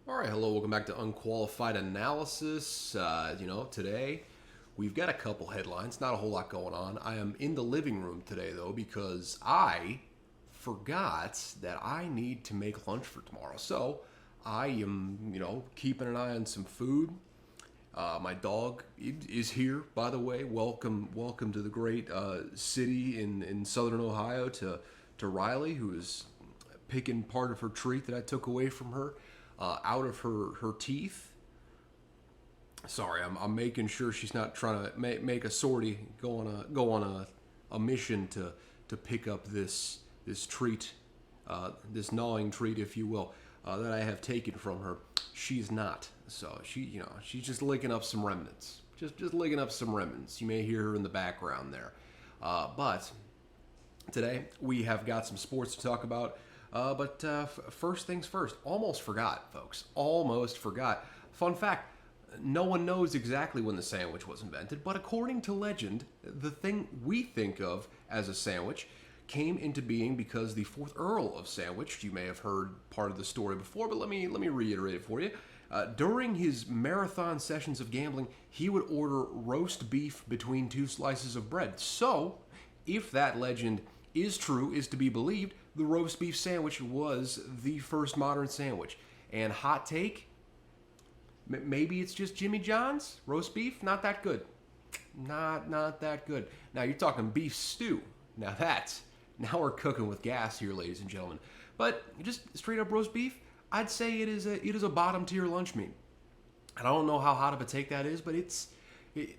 All right, hello, welcome back to Unqualified Analysis. Today we've got a couple headlines, not a whole lot going on. I am in the living room today, though, because I forgot that I need to make lunch for tomorrow. So I am, keeping an eye on some food. My dog is here, by the way. Welcome to the great city in southern Ohio to Riley, who is picking part of her treat that I took away from her out of her teeth. Sorry, I'm making sure she's not trying to make a sortie, go on a mission to pick up this treat, this gnawing treat, if you will, that I have taken from her. She's not. So she's just licking up some remnants. Just licking up some remnants. You may hear her in the background there. But today we have got some sports to talk about. But first things first, almost forgot, folks. Almost forgot. Fun fact, no one knows exactly when the sandwich was invented, but according to legend, the thing we think of as a sandwich came into being because the 4th Earl of Sandwich, you may have heard part of the story before, but let me reiterate it for you. During his marathon sessions of gambling, he would order roast beef between 2 slices of bread. So, if that legend is to be believed, the roast beef sandwich was the first modern sandwich. And hot take, maybe it's just Jimmy John's roast beef, not that good. Not that good. Now you're talking beef stew. Now we're cooking with gas here, ladies and gentlemen. But just straight up roast beef, I'd say it is a bottom tier lunch meat. And I don't know how hot of a take that is, but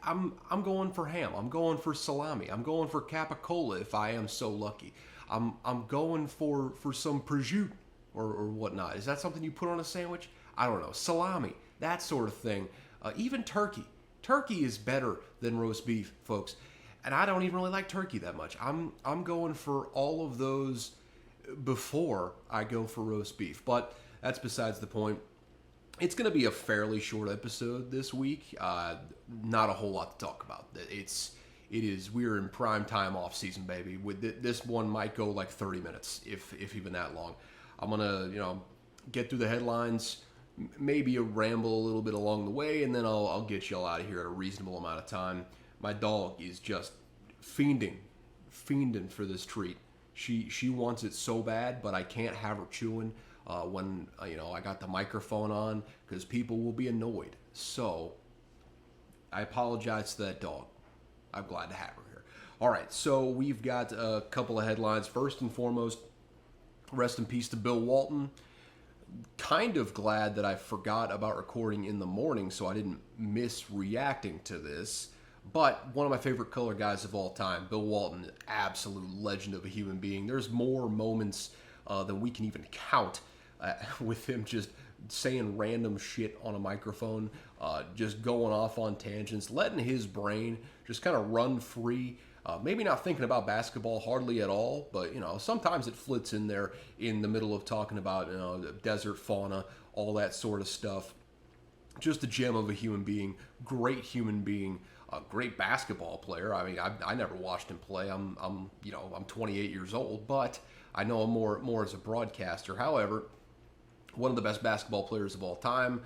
I'm going for ham. I'm going for salami. I'm going for capicola if I am so lucky. I'm going for some prosciutto or whatnot. Is that something you put on a sandwich? I don't know. Salami, that sort of thing. Even turkey. Turkey is better than roast beef, folks. And I don't even really like turkey that much. I'm going for all of those before I go for roast beef. But that's besides the point. It's going to be a fairly short episode this week. Not a whole lot to talk about. We're in prime time off season, baby. This one might go like 30 minutes, if even that long. I'm going to, get through the headlines, maybe a ramble a little bit along the way, and then I'll get y'all out of here at a reasonable amount of time. My dog is just fiending for this treat. She wants it so bad, but I can't have her chewing when I got the microphone on because people will be annoyed. So I apologize to that dog. I'm glad to have her here. All right, so we've got a couple of headlines. First and foremost, rest in peace to Bill Walton. Kind of glad that I forgot about recording in the morning so I didn't miss reacting to this. But one of my favorite color guys of all time, Bill Walton, absolute legend of a human being. There's more moments than we can even count with him just saying random shit on a microphone, just going off on tangents, letting his brain just kind of run free. Maybe not thinking about basketball hardly at all, but sometimes it flits in there in the middle of talking about the desert fauna, all that sort of stuff. Just a gem of a human being, great human being, a great basketball player. I mean, I never watched him play. I'm 28 years old, but I know him more as a broadcaster. However, one of the best basketball players of all time,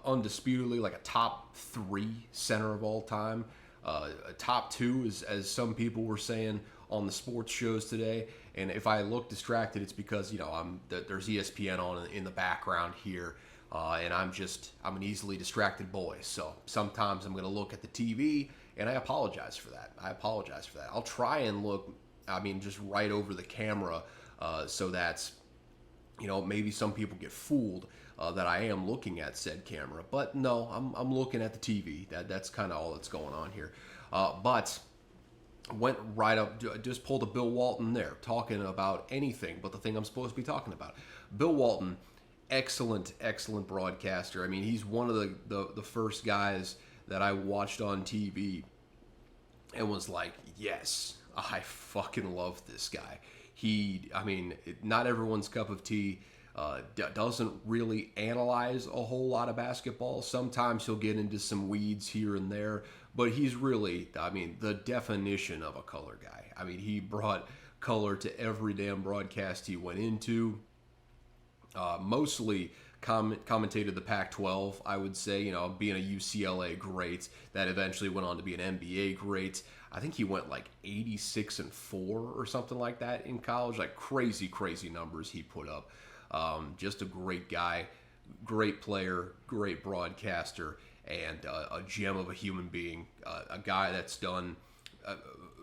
undisputedly like a top 3 center of all time. A top 2, as some people were saying on the sports shows today. And if I look distracted, it's because there's ESPN on in the background here, and I'm an easily distracted boy. So sometimes I'm going to look at the TV, and I apologize for that. I'll try and look, just right over the camera, so that's maybe some people get fooled that I am looking at said camera, but no, I'm looking at the TV. That's kind of all that's going on here. But went right up, just pulled a Bill Walton there, talking about anything but the thing I'm supposed to be talking about. Bill Walton, excellent broadcaster. I mean, he's one of the first guys that I watched on TV and was like, yes, I fucking love this guy. Not everyone's cup of tea. Doesn't really analyze a whole lot of basketball. Sometimes he'll get into some weeds here and there, but he's really, the definition of a color guy. He brought color to every damn broadcast he went into. Mostly commentated the Pac-12, I would say, being a UCLA great that eventually went on to be an NBA great. I think he went like 86-4 or something like that in college. Like crazy, crazy numbers he put up. Just a great guy, great player, great broadcaster, and a gem of a human being. A guy that's done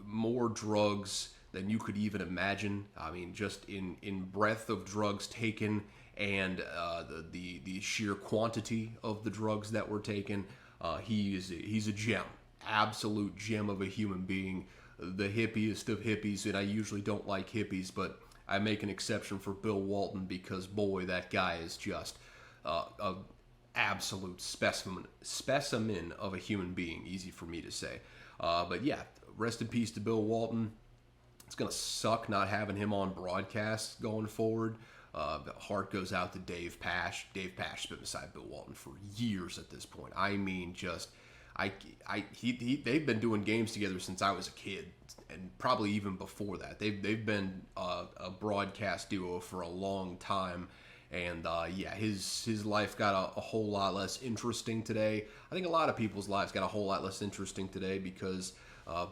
more drugs than you could even imagine. I mean, just in breadth of drugs taken and the sheer quantity of the drugs that were taken, he's a gem, absolute gem of a human being, the hippiest of hippies. And I usually don't like hippies, but I make an exception for Bill Walton because boy, that guy is just a absolute specimen of a human being. Easy for me to say, but yeah, rest in peace to Bill Walton. It's gonna suck not having him on broadcast going forward. Heart goes out to Dave Pasch. Dave Pasch's been beside Bill Walton for years at this point. I mean, they've been doing games together since I was a kid, and probably even before that. They've been a broadcast duo for a long time, and yeah, his life got a whole lot less interesting today. I think a lot of people's lives got a whole lot less interesting today because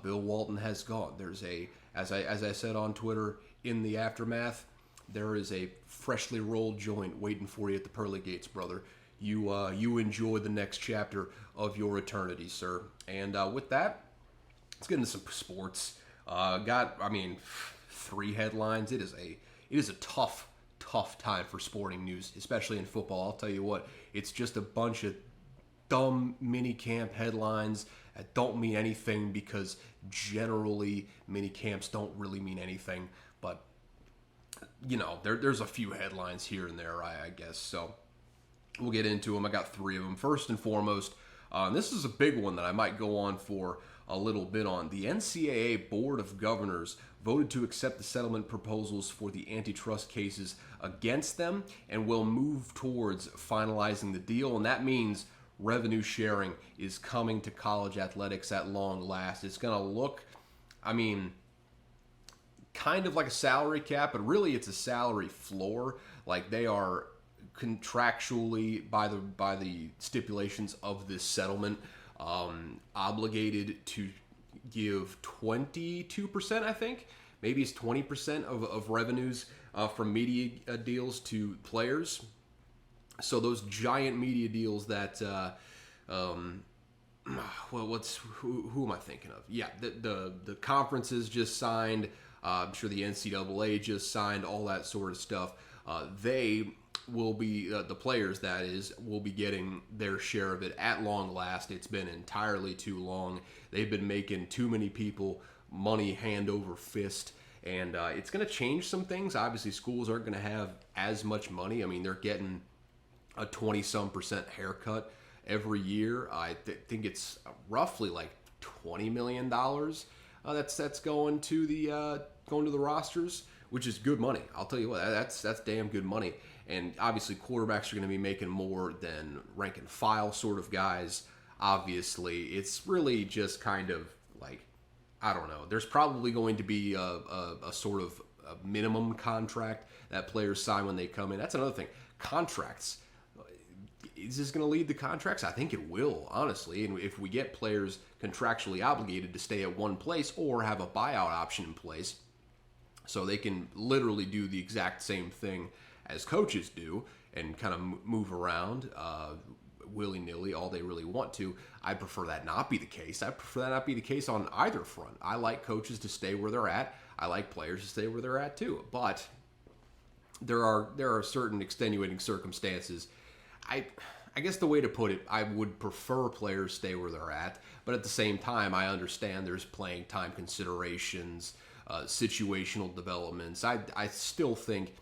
Bill Walton has gone. There's as I said on Twitter, in the aftermath, there is a freshly rolled joint waiting for you at the pearly gates, brother. You enjoy the next chapter of your eternity, sir. And with that, let's get into some sports. Three headlines. It is a tough time for sporting news, especially in football. I'll tell you what, it's just a bunch of dumb mini camp headlines that don't mean anything because generally mini camps don't really mean anything. But there's a few headlines here and there, I guess. So we'll get into them. I got three of them. First and foremost, this is a big one that I might go on for a little bit on. The NCAA Board of Governors voted to accept the settlement proposals for the antitrust cases against them and will move towards finalizing the deal. And that means revenue sharing is coming to college athletics at long last. It's going to look, kind of like a salary cap, but really it's a salary floor. Like they are contractually by the stipulations of this settlement obligated to give 22%, I think maybe it's 20% of revenues from media deals to players. So those giant media deals that who am I thinking of? Yeah, the conferences just signed. I'm sure the NCAA just signed, all that sort of stuff. They will be, the players that is, will be getting their share of it at long last. It's been entirely too long. They've been making too many people money hand over fist. And it's going to change some things. Obviously, schools aren't going to have as much money. I mean, they're getting a 20-some% haircut every year. I think it's roughly like $20 million that's going to the rosters, which is good money. I'll tell you what, that's damn good money. And obviously, quarterbacks are going to be making more than rank and file sort of guys. Obviously, it's really just kind of like, I don't know. There's probably going to be a sort of a minimum contract that players sign when they come in. That's another thing. Contracts. Is this going to lead to contracts? I think it will, honestly. And if we get players contractually obligated to stay at one place or have a buyout option in place so they can literally do the exact same thing as coaches do and kind of move around willy-nilly all they really want to, I prefer that not be the case. I prefer that not be the case on either front. I like coaches to stay where they're at. I like players to stay where they're at too. But there are certain extenuating circumstances. I guess the way to put it, I would prefer players stay where they're at, but at the same time, I understand there's playing time considerations, situational developments. I still think,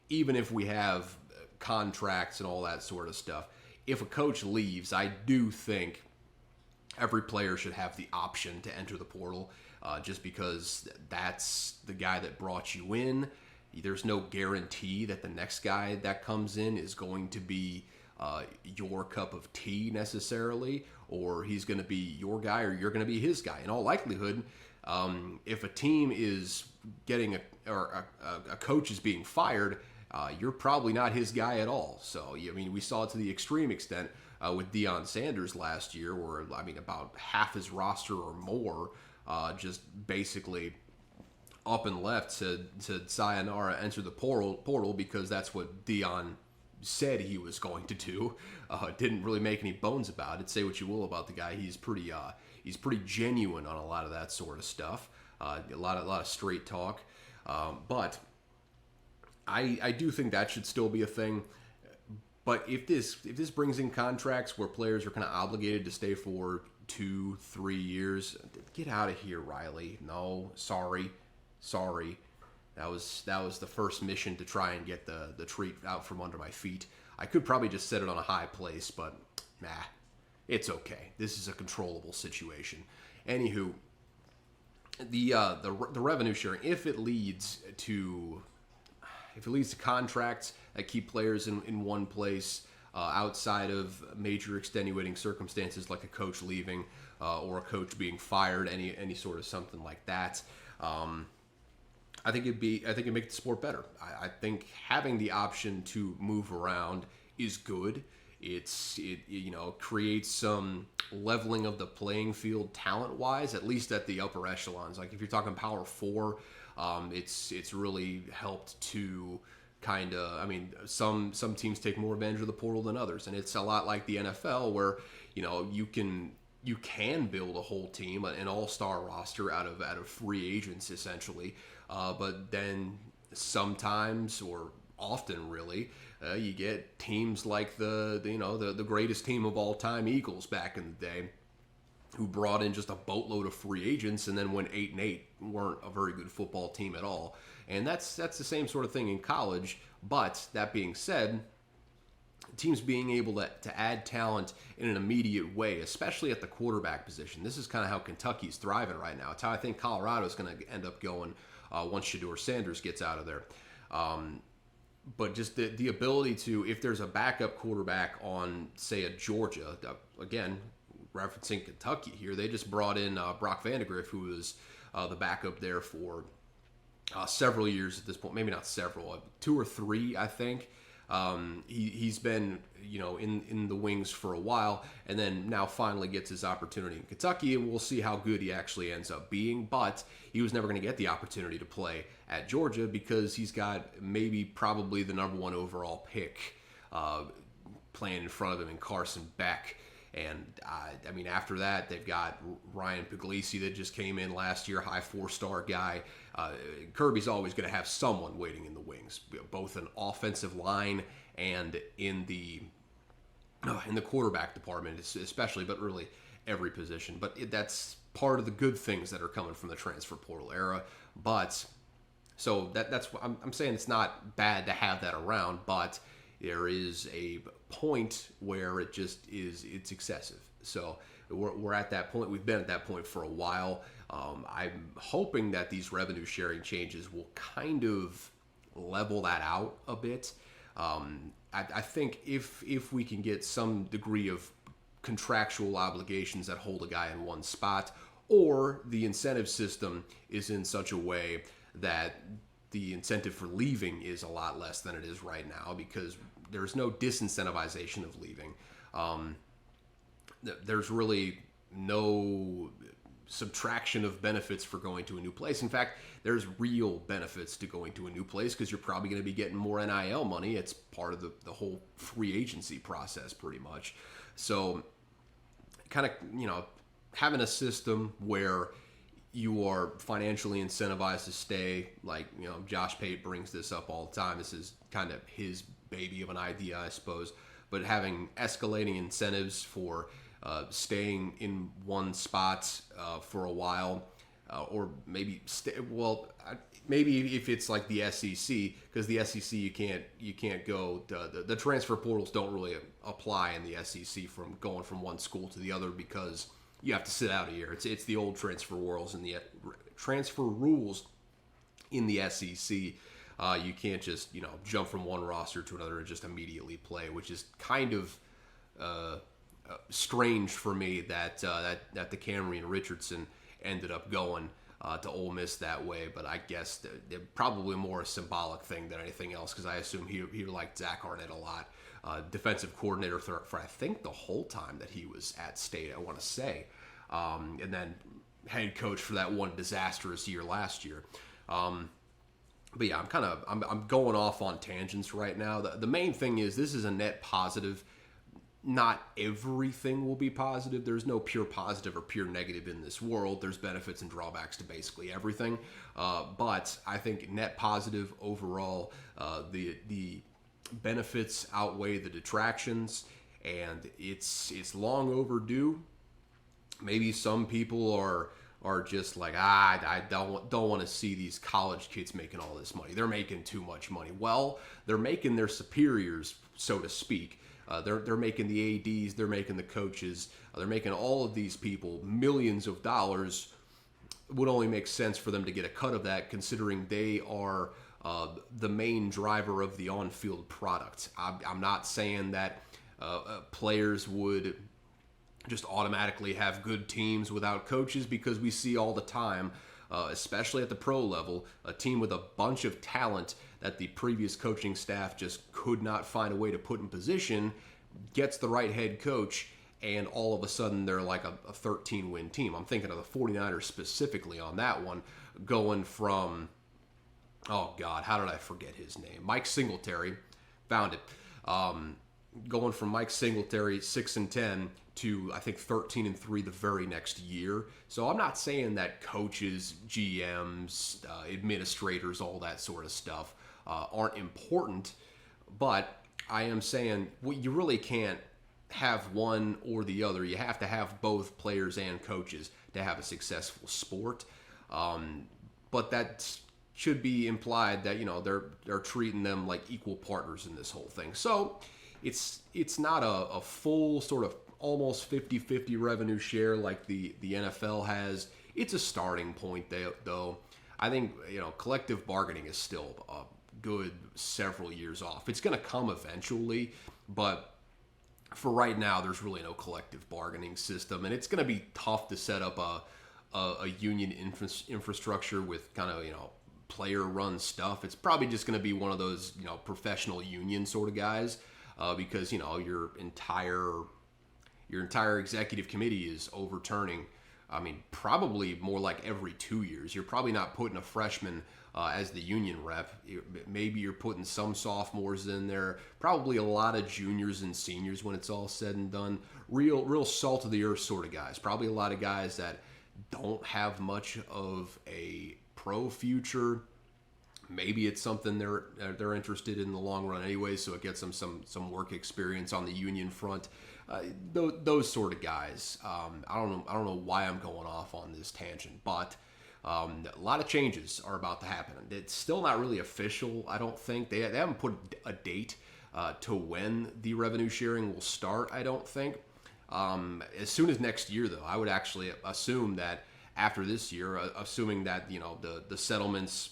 even if we have contracts and all that sort of stuff, if a coach leaves, I do think every player should have the option to enter the portal, just because that's the guy that brought you in. There's no guarantee that the next guy that comes in is going to be your cup of tea necessarily, or he's going to be your guy or you're going to be his guy. In all likelihood, if a team is getting a coach is being fired, you're probably not his guy at all. So, I mean, we saw it to the extreme extent with Deion Sanders last year, where, I mean, about half his roster or more just basically up and left to sayonara, enter the portal because that's what Deion said he was going to do. Didn't really make any bones about it. Say what you will about the guy, he's pretty genuine on a lot of that sort of stuff. A lot of straight talk, but I do think that should still be a thing. But if this brings in contracts where players are kind of obligated to stay for 2-3 years, get out of here, Riley. No, sorry. That was the first mission to try and get the treat out from under my feet. I could probably just set it on a high place, but nah, it's okay. This is a controllable situation. Anywho, the revenue sharing, if it leads to contracts that keep players in one place outside of major extenuating circumstances like a coach leaving or a coach being fired, any sort of something like that. I think it'd make the sport better. I think having the option to move around is good. It creates some leveling of the playing field talent wise, at least at the upper echelons. Like if you're talking Power 4, it's really helped to kind of, I mean, some teams take more advantage of the portal than others, and it's a lot like the NFL where you can build a whole team, an all-star roster out of free agents essentially, but then sometimes or often really you get teams like the greatest team of all time, Eagles, back in the day, who brought in just a boatload of free agents and then went 8-8, weren't a very good football team at all. And that's the same sort of thing in college. But that being said, teams being able to add talent in an immediate way, especially at the quarterback position. This is kind of how Kentucky's thriving right now. It's how I think Colorado's going to end up going once Shedeur Sanders gets out of there. But just the ability to, if there's a backup quarterback on, say, a Georgia, again, referencing Kentucky here, they just brought in Brock Vandagriff, who was the backup there for several years at this point. Maybe not several, 2 or 3, I think. He's been, in the wings for a while, and then now finally gets his opportunity in Kentucky, and we'll see how good he actually ends up being. But he was never going to get the opportunity to play at Georgia because he's got probably the number 1 overall pick playing in front of him in Carson Beck. And, I mean, after that, they've got Ryan Puglisi that just came in last year, high 4-star guy. Kirby's always going to have someone waiting in the wings, both an offensive line and in the quarterback department, especially, but really every position. But that's part of the good things that are coming from the transfer portal era. But so that's what I'm saying. It's not bad to have that around, but there is a point where it's excessive. So we're at that point. We've been at that point for a while. I'm hoping that these revenue sharing changes will kind of level that out a bit. I think if we can get some degree of contractual obligations that hold a guy in one spot, or the incentive system is in such a way that the incentive for leaving is a lot less than it is right now, because there's no disincentivization of leaving. There's really no subtraction of benefits for going to a new place. In fact, there's real benefits to going to a new place because you're probably going to be getting more NIL money. It's part of the whole free agency process pretty much. So kind of, having a system where you are financially incentivized to stay, like, Josh Pate brings this up all the time. This is kind of his baby of an idea, I suppose. But having escalating incentives for staying in one spot for a while, or maybe maybe if it's like the SEC, because the SEC you can't go. The transfer portals don't really apply in the SEC from going from one school to the other because you have to sit out a year. It's the old transfer rules in the SEC. You can't just jump from one roster to another and just immediately play, which is kind of strange for me that the Camry and Richardson ended up going to Ole Miss that way, but I guess they're probably more a symbolic thing than anything else, because I assume he liked Zach Arnett a lot. Defensive coordinator for I think the whole time that he was at State, I want to say, and then head coach for that one disastrous year last year. But yeah, I'm going off on tangents right now. The main thing is this is a net positive. Not everything will be positive. There's no pure positive or pure negative in this world. There's benefits and drawbacks to basically everything. But I think net positive overall, the benefits outweigh the detractions, and it's long overdue. Maybe some people are just like, I don't want to see these college kids making all this money. They're making too much money. Well, they're making their superiors, so to speak. They're making the ADs, they're making the coaches, they're making all of these people millions of dollars. Would only make sense for them to get a cut of that, considering they are the main driver of the on-field product. I'm not saying that players would just automatically have good teams without coaches, because we see all the time, especially at the pro level, a team with a bunch of talent that the previous coaching staff just could not find a way to put in position, gets the right head coach, and all of a sudden they're like a 13-win team. I'm thinking of the 49ers specifically on that one, going from, oh God, how did I forget his name? Mike Singletary, found it. Going from Mike Singletary 6-10 to I think 13-3 the very next year. So I'm not saying that coaches, GMs, administrators, all that sort of stuff aren't important, but I am saying you really can't have one or the other. You have to have both players and coaches to have a successful sport. But that should be implied that they're treating them like equal partners in this whole thing. So it's not a full sort of almost 50-50 revenue share like the NFL has. It's a starting point though. I think collective bargaining is still a good several years off. It's going to come eventually, but for right now, there's really no collective bargaining system, and it's going to be tough to set up a union infrastructure with kind of player-run stuff. It's probably just going to be one of those professional union sort of guys, because your entire executive committee is overturning. I mean, probably more like every 2 years. You're probably not putting a freshman as the union rep. Maybe you're putting some sophomores in there. Probably a lot of juniors and seniors when it's all said and done. Real salt of the earth sort of guys. Probably a lot of guys that don't have much of a pro future. Maybe it's something they're interested in the long run anyway, so it gets them some work experience on the union front. Those sort of guys. I don't know why I'm going off on this tangent, but a lot of changes are about to happen. It's still not really official. I don't think they haven't put a date to when the revenue sharing will start. I don't think. As soon as next year, though, I would actually assume that after this year, assuming that the settlements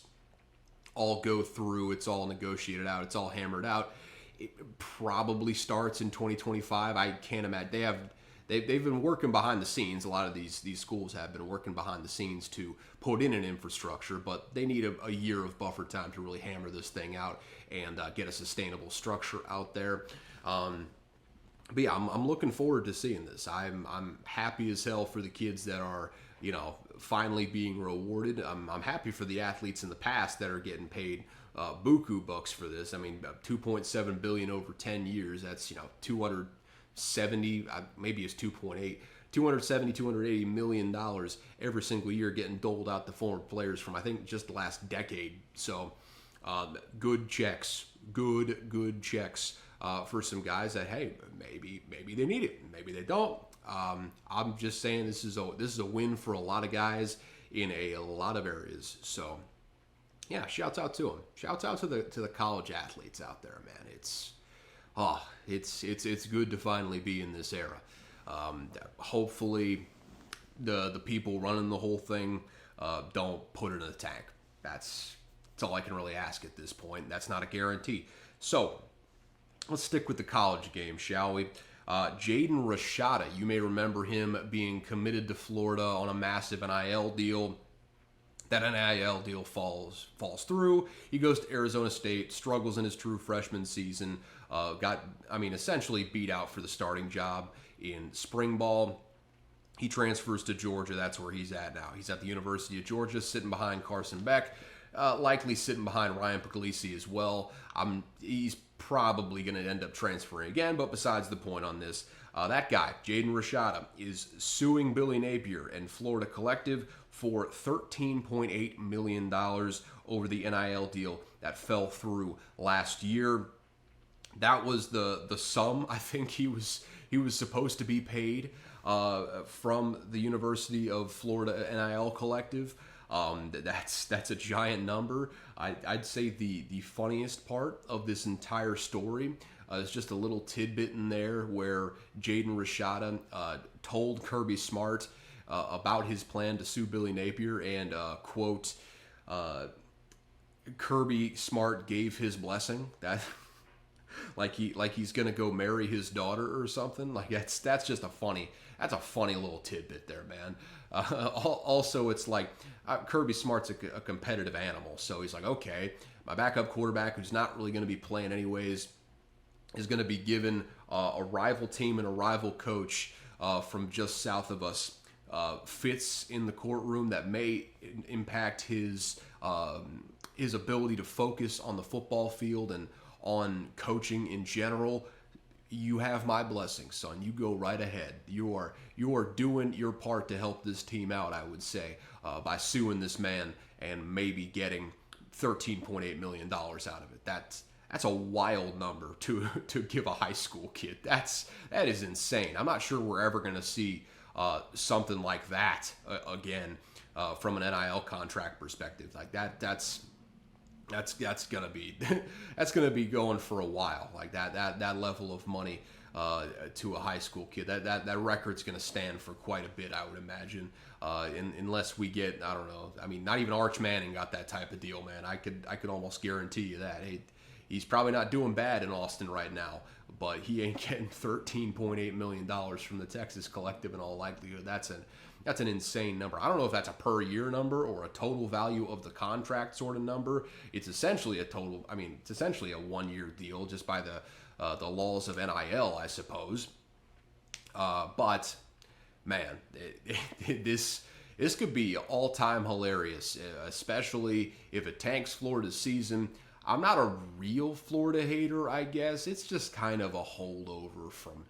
all go through, it's all negotiated out, it's all hammered out. It probably starts in 2025. I can't imagine. They've been working behind the scenes. A lot of these schools have been working behind the scenes to put in an infrastructure, but they need a year of buffer time to really hammer this thing out and get a sustainable structure out there. But yeah, I'm looking forward to seeing this. I'm happy as hell for the kids that are finally being rewarded. I'm happy for the athletes in the past that are getting paid buku bucks for this. I mean, $2.7 billion over 10 years. That's 270, maybe it's 2.8, $280 million every single year getting doled out to former players from I think just the last decade. So good checks for some guys that maybe they need it, maybe they don't. I'm just saying this is a win for a lot of guys in a lot of areas. So yeah, shouts out to them. Shouts out to the college athletes out there, man. It's good to finally be in this era. Hopefully the people running the whole thing don't put it in the tank. That's all I can really ask at this point. That's not a guarantee. So let's stick with the college game, shall we? Jaden Rashada, you may remember him being committed to Florida on a massive NIL deal. That NIL deal falls through. He goes to Arizona State, struggles in his true freshman season, essentially beat out for the starting job in spring ball. He transfers to Georgia. That's where he's at now. He's at the University of Georgia, sitting behind Carson Beck, likely sitting behind Ryan Puglisi as well. He's probably going to end up transferring again, but besides the point on this, that guy, Jaden Rashada, is suing Billy Napier and Florida Collective for $13.8 million over the NIL deal that fell through last year. That was the sum I think he was supposed to be paid from the University of Florida NIL Collective. That's a giant number. I'd say the funniest part of this entire story is just a little tidbit in there where Jaden Rashada told Kirby Smart about his plan to sue Billy Napier, and quote, Kirby Smart gave his blessing. That like he's gonna go marry his daughter or something. Like that's just a funny little tidbit there, man. Also, it's like Kirby Smart's a competitive animal, so he's like, okay, my backup quarterback, who's not really going to be playing anyways, is going to be given a rival team and a rival coach from just south of us fits in the courtroom that may impact his ability to focus on the football field and on coaching in general. You have my blessing, son. You go right ahead. You are doing your part to help this team out, I would say, by suing this man and maybe getting $13.8 million out of it. That's a wild number to give a high school kid. That is insane. I'm not sure we're ever going to see something like that again from an NIL contract perspective. Like that's gonna be going for a while. Like that level of money to a high school kid. That record's gonna stand for quite a bit, I would imagine. Unless we get, I don't know. I mean, not even Arch Manning got that type of deal, man. I could almost guarantee you that. He's probably not doing bad in Austin right now, but he ain't getting $13.8 million from the Texas Collective in all likelihood. That's an insane number. I don't know if that's a per year number or a total value of the contract sort of number. It's essentially it's essentially a 1 year deal just by the laws of NIL, I suppose. But man, this could be all time hilarious, especially if it tanks Florida's season. I'm not a real Florida hater, I guess. It's just kind of a holdover from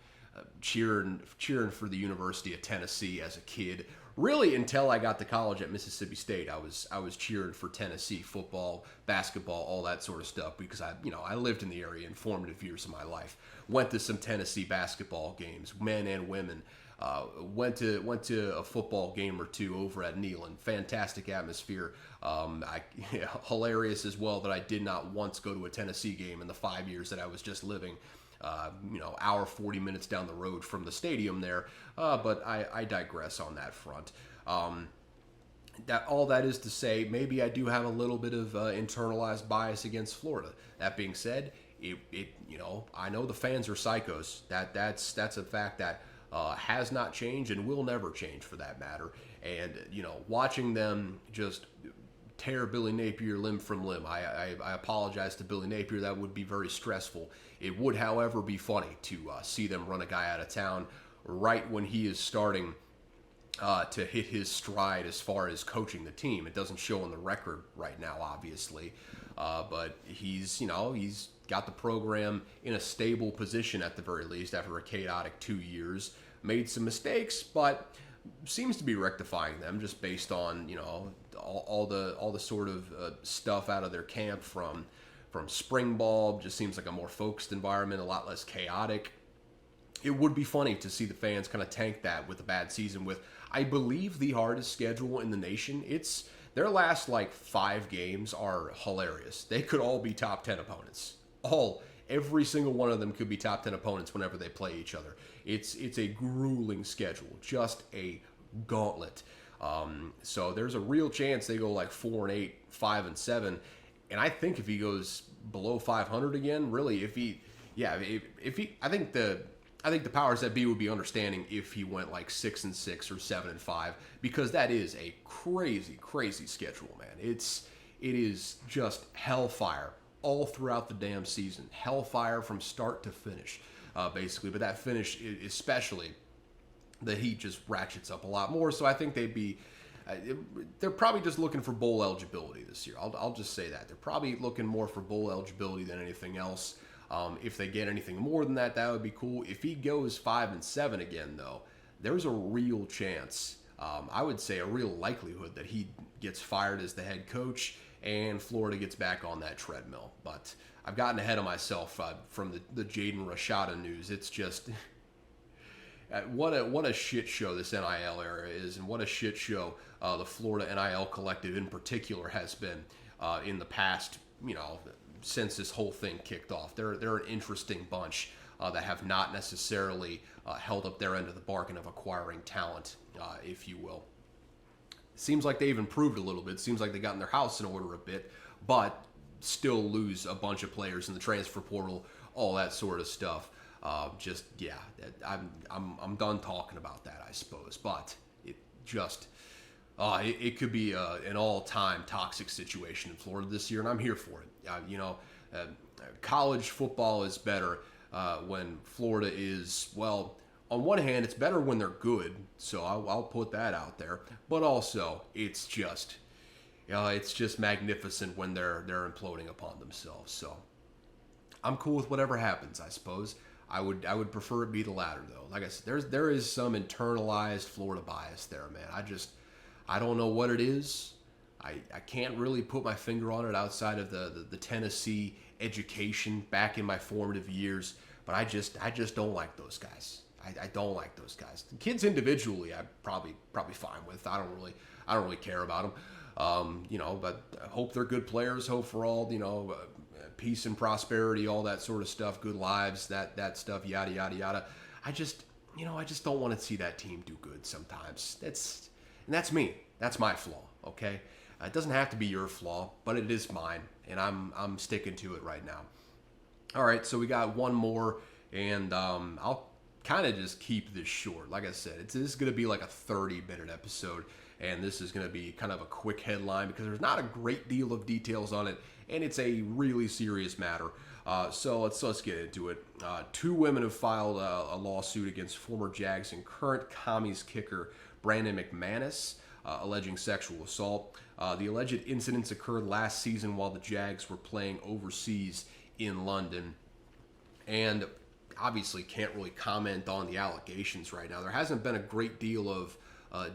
cheering for the University of Tennessee as a kid. Really, until I got to college at Mississippi State, I was cheering for Tennessee football, basketball, all that sort of stuff because I lived in the area in formative years of my life. Went to some Tennessee basketball games, men and women. Went to a football game or two over at Neyland. Fantastic atmosphere. Hilarious as well that I did not once go to a Tennessee game in the 5 years that I was just living, hour 40 minutes down the road from the stadium there. But I digress on that front. That is to say, maybe I do have a little bit of internalized bias against Florida. That being said, I know the fans are psychos. That's a fact that has not changed and will never change for that matter. And, watching them just tear Billy Napier limb from limb, I apologize to Billy Napier. That would be very stressful. It would, however, be funny to see them run a guy out of town right when he is starting to hit his stride as far as coaching the team. It doesn't show on the record right now, obviously. But he's got the program in a stable position at the very least after a chaotic 2 years. Made some mistakes, but seems to be rectifying them just based on all the sort of stuff out of their camp from spring ball. Just seems like a more focused environment, a lot less chaotic. It would be funny to see the fans kind of tank that with a bad season with, I believe, the hardest schedule in the nation. Their last 5 games are hilarious. They could all be top 10 opponents. Every single one of them could be top 10 opponents whenever they play each other. It's a grueling schedule, just a gauntlet. So there's a real chance they go 4-8, 5-7, and I think if he goes below 500 again, really, I I think the powers that be would be understanding if he went like 6-6 or 7-5, because that is a crazy, crazy schedule, man. It is just hellfire all throughout the damn season, hellfire from start to finish, basically. But that finish, especially, the heat just ratchets up a lot more. So I think they're probably just looking for bowl eligibility this year. I'll just say that they're probably looking more for bowl eligibility than anything else. If they get anything more than that, that would be cool. If he goes 5-7 again, though, there's a real chance. I would say a real likelihood that he gets fired as the head coach and Florida gets back on that treadmill. But I've gotten ahead of myself from the Jaden Rashada news. It's just what a shit show this NIL era is, and what a shit show the Florida NIL collective in particular has been in the past, since this whole thing kicked off. They're an interesting bunch that have not necessarily held up their end of the bargain of acquiring talent, if you will. Seems like they've improved a little bit. Seems like they gotten their house in order a bit, but still lose a bunch of players in the transfer portal, all that sort of stuff. I'm done talking about that, I suppose. But it could be an all-time toxic situation in Florida this year, and I'm here for it. College football is better when Florida is, well, on one hand, it's better when they're good, so I'll put that out there. But also, it's just magnificent when they're imploding upon themselves. So I'm cool with whatever happens, I suppose. I would prefer it be the latter, though. Like I said, there is some internalized Florida bias there, man. I don't know what it is. I can't really put my finger on it outside of the Tennessee education back in my formative years, but I just don't like those guys. I don't like those guys. The kids individually, I'm probably fine with. I don't really care about them. But I hope they're good players. Hope for all, peace and prosperity, all that sort of stuff, good lives, that stuff, yada yada yada. I just don't want to see that team do good sometimes. That's me. That's my flaw. Okay. It doesn't have to be your flaw, but it is mine, and I'm sticking to it right now. All right, so we got one more, and I'll kind of just keep this short. Like I said, this is going to be like a 30-minute episode, and this is going to be kind of a quick headline because there's not a great deal of details on it, and it's a really serious matter. So let's get into it. Two women have filed a lawsuit against former Jags and current Commies kicker Brandon McManus, alleging sexual assault. The alleged incidents occurred last season while the Jags were playing overseas in London, and obviously can't really comment on the allegations right now. There hasn't been a great deal of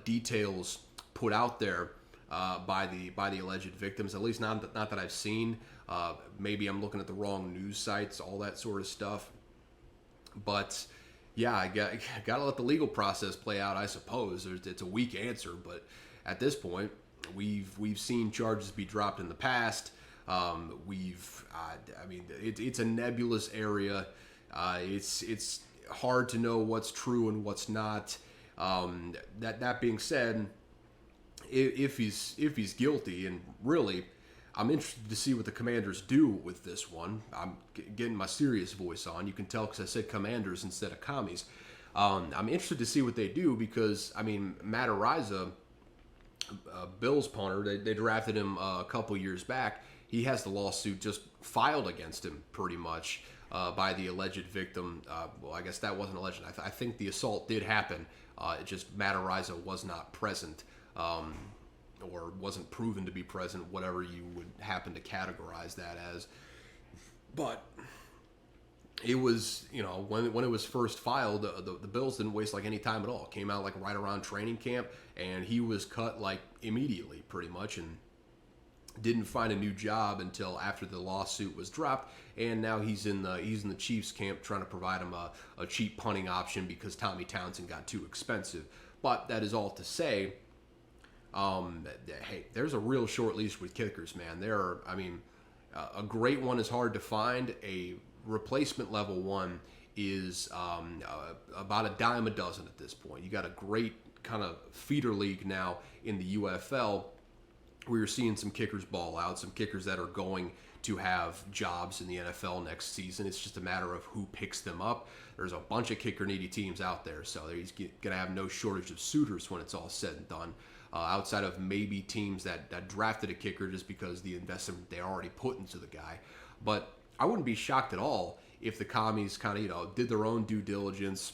details put out there by the alleged victims, at least not that I've seen. Maybe I'm looking at the wrong news sites, all that sort of stuff. But yeah, I got to let the legal process play out, I suppose. It's a weak answer, but at this point, we've seen charges be dropped in the past. It's a nebulous area. It's hard to know what's true and what's not. That being said, if he's guilty, and really, I'm interested to see what the Commanders do with this one. I'm getting my serious voice on. You can tell because I said Commanders instead of Commies. I'm interested to see what they do because, Matt Araiza, Bills punter, they drafted him a couple years back. He has the lawsuit just filed against him pretty much by the alleged victim. Well, I guess that wasn't alleged. I think the assault did happen. It just Matt Araiza was not present. Or wasn't proven to be present, whatever you would happen to categorize that as. But it was, when it was first filed, the Bills didn't waste like any time at all. It came out like right around training camp, and he was cut like immediately, pretty much, and didn't find a new job until after the lawsuit was dropped. And now he's in the Chiefs camp trying to provide him a cheap punting option because Tommy Townsend got too expensive. But that is all to say. Hey, there's a real short leash with kickers, man. A great one is hard to find. A replacement level one is about a dime a dozen at this point. You got a great kind of feeder league now in the UFL where you're seeing some kickers ball out, some kickers that are going to have jobs in the NFL next season. It's just a matter of who picks them up. There's a bunch of kicker-needy teams out there, so he's going to have no shortage of suitors when it's all said and done, outside of maybe teams that drafted a kicker just because the investment they already put into the guy. But I wouldn't be shocked at all if the commies kind of, did their own due diligence,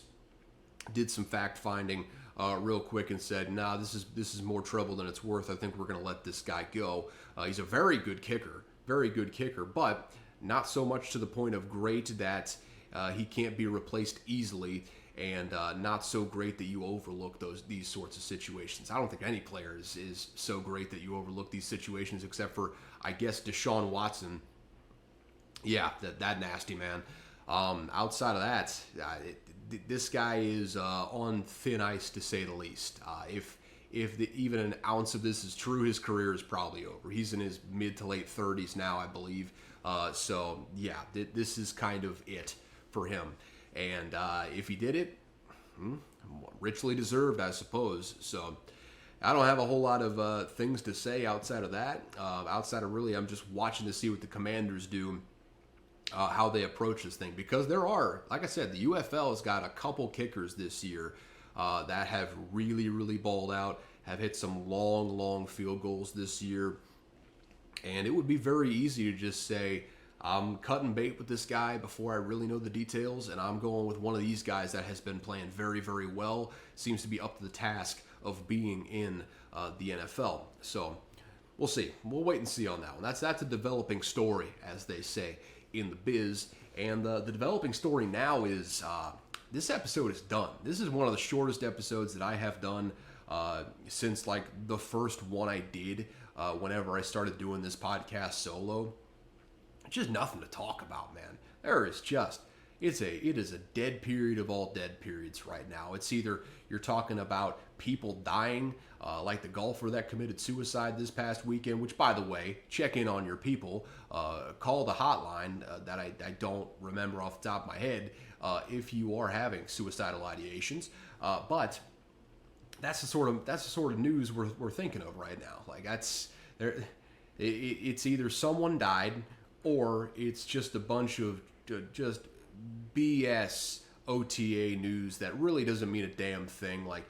did some fact-finding real quick and said, nah, this is more trouble than it's worth. I think we're going to let this guy go. He's a very good kicker, but not so much to the point of great that he can't be replaced easily, and not so great that you overlook these sorts of situations. I don't think any player is so great that you overlook these situations, except for, I guess, Deshaun Watson. Yeah, that nasty man. Outside of that, this guy is on thin ice, to say the least. If even an ounce of this is true, his career is probably over. He's in his mid to late 30s now, I believe. So, yeah, this is kind of it for him. And if he did it, richly deserved, I suppose. So I don't have a whole lot of things to say outside of that. Outside of really, I'm just watching to see what the Commanders do, how they approach this thing. Because there are, like I said, the UFL has got a couple kickers this year that have really, really balled out, have hit some long field goals this year. And it would be very easy to just say, I'm cutting bait with this guy before I really know the details, and I'm going with one of these guys that has been playing very, very well, seems to be up to the task of being in the NFL. So we'll see. We'll wait and see on that one. That's a developing story, as they say in the biz. And the developing story now is this episode is done. This is one of the shortest episodes that I have done since like the first one I did whenever I started doing this podcast solo. Just nothing to talk about, man. There is just, it is a dead period of all dead periods right now. It's either you're talking about people dying, like the golfer that committed suicide this past weekend, which, by the way, check in on your people. Call the hotline that I don't remember off the top of my head if you are having suicidal ideations. But that's the sort of news we're thinking of right now. Like that's there. It's either someone died, or it's just a bunch of just BS OTA news that really doesn't mean a damn thing. Like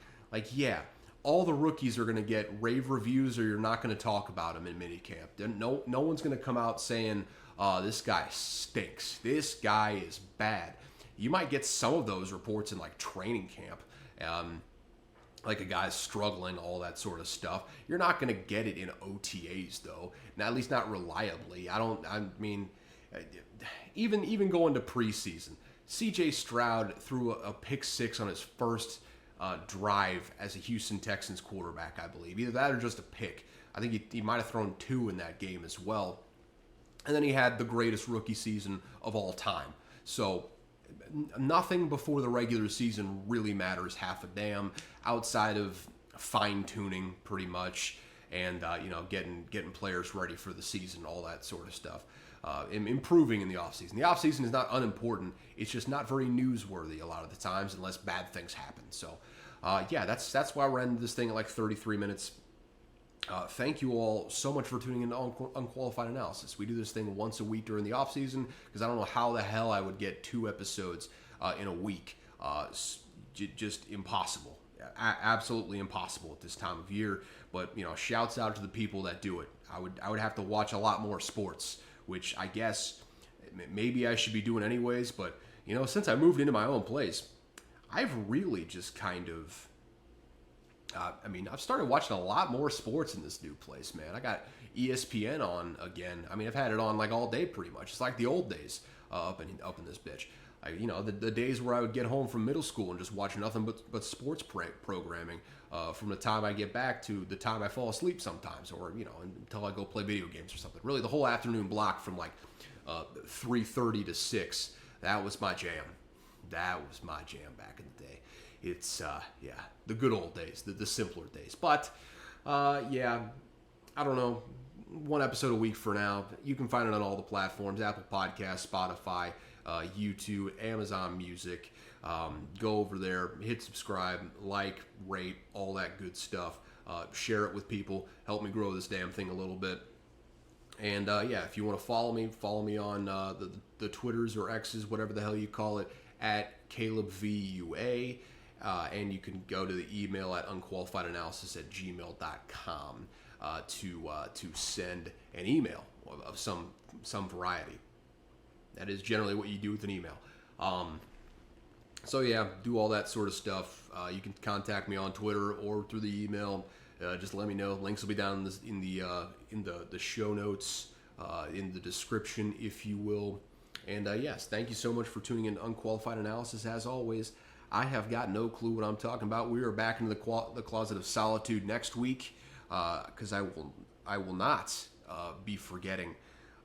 yeah, all the rookies are going to get rave reviews, or you're not going to talk about them in minicamp. No one's going to come out saying, this guy stinks. This guy is bad. You might get some of those reports in like training camp. Like a guy's struggling, all that sort of stuff. You're not going to get it in OTAs, though. Now, at least not reliably. I mean, even going to preseason, C.J. Stroud threw a pick six on his first drive as a Houston Texans quarterback, I believe. Either that or just a pick. I think he might have thrown two in that game as well. And then he had the greatest rookie season of all time. So nothing before the regular season really matters half a damn, outside of fine-tuning pretty much, and getting players ready for the season, all that sort of stuff. Improving in the offseason. The offseason is not unimportant. It's just not very newsworthy a lot of the times unless bad things happen. So, that's why we're ending this thing at like 33 minutes. Thank you all so much for tuning in to Unqualified Analysis. We do this thing once a week during the offseason because I don't know how the hell I would get 2 episodes in a week. Just impossible. Absolutely impossible at this time of year. But, shouts out to the people that do it. I would have to watch a lot more sports, which I guess maybe I should be doing anyways. But, since I moved into my own place, I've really just kind of... I've started watching a lot more sports in this new place, man. I got ESPN on again. I've had it on like all day pretty much. It's like the old days up in this bitch. The days where I would get home from middle school and just watch nothing but sports programming from the time I get back to the time I fall asleep sometimes, or until I go play video games or something. Really, the whole afternoon block from like 3:30 to 6. That was my jam. That was my jam back in the day. It's, the good old days, the simpler days. But, I don't know, 1 episode a week for now. You can find it on all the platforms, Apple Podcasts, Spotify, YouTube, Amazon Music. Go over there, hit subscribe, like, rate, all that good stuff. Share it with people. Help me grow this damn thing a little bit. And yeah, if you want to follow me on the Twitters or X's, whatever the hell you call it, at CalebVUA. And you can go to the email at unqualifiedanalysis@gmail.com to send an email of some variety. That is generally what you do with an email. So yeah, do all that sort of stuff. You can contact me on Twitter or through the email. Just let me know. Links will be down in the show notes, in the description, if you will. And yes, thank you so much for tuning in to Unqualified Analysis. As always, I have got no clue what I'm talking about. We are back into the closet of solitude next week, because I will not be forgetting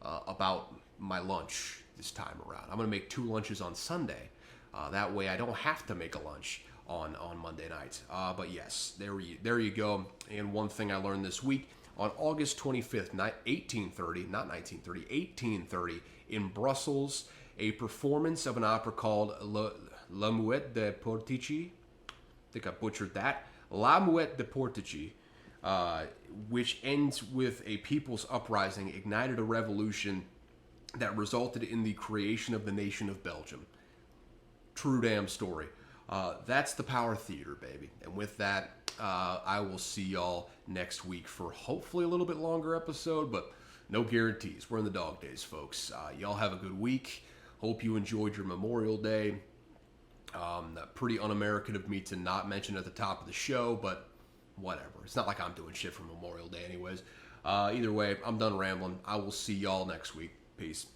about my lunch this time around. I'm going to make 2 lunches on Sunday. That way I don't have to make a lunch on Monday night. But yes, there you go. And one thing I learned this week, on August 25th, 1830, in Brussels, a performance of an opera called La Muette de Portici, I think I butchered that, La Muette de Portici, which ends with a people's uprising, ignited a revolution that resulted in the creation of the nation of Belgium. True damn story. That's the Power Theater, baby. And with that, I will see y'all next week for hopefully a little bit longer episode, but no guarantees. We're in the dog days, folks. Y'all have a good week. Hope you enjoyed your Memorial Day. Pretty un-American of me to not mention at the top of the show, but whatever. It's not like I'm doing shit for Memorial Day anyways. Either way, I'm done rambling. I will see y'all next week. Peace.